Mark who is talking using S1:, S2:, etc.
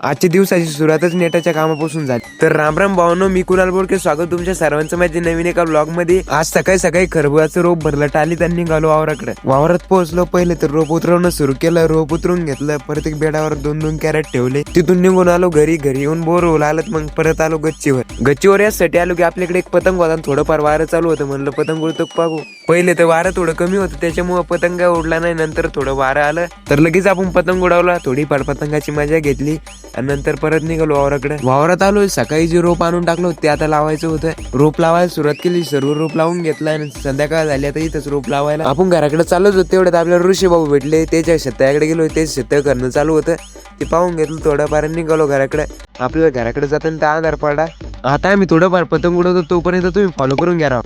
S1: आजच्या दिवसाची सुरुवातच नेटाच्या कामापासून झाली। तर रामराम भावांनो, मी कुणाल बोडके, स्वागत तुमच्या सर्वांचं माझ्या नवीन एका ब्लॉग मध्ये। आज सकाळी सकाळी खरबुजाचं रोप भरलं, टालीत आणि निघालो वावराकडे। वावरात पोहोचलो, पहिले तर रोप उतरवणं सुरू केलं। रोप उतरून घेतलं, परत एक बेडावर 2-2 कॅरेट ठेवले। तिथून निघून आलो घरी येऊन बोर होऊ लागलं, मग परत आलो गच्चीवर यासाठी आलो की आपल्याकडे एक पतंग होता, थोडंफार वारं चालू होतं, म्हणलं पतंग उडतो पाहू। पहिले तर वारं थोडं कमी होतं, त्याच्यामुळे पतंग उडला नाही। नंतर थोडं वारं आलं तर लगेच आपण पतंग उडवला, थोडीफार पतंगाची मजा घेतली आणि नंतर परत निघालो वावराकडे। वावरात आलो, सकाळी जे रोप आणून टाकलो ते आता लावायचं होतं। रोप लावायला सुरुवात केली, सर्व रोप लावून घेतला आणि संध्याकाळ झाली, आता इथंच रोप लावायला। आपण घराकडे चाललोच होतो, तेवढ्यात आपल्याला ऋषी भाऊ भेटले, त्याच्या शेताकडे गेलो, तेच शेत करणं चालू होतं, ते पाहून घेतलं। थोडंफार निघालो घराकडे। आपल्याला घराकडे जाताना अंधार पडला। आता आम्ही थोडंफार पतंग उडवतो, तोपर्यंत तुम्ही फॉलो करून घ्या राव।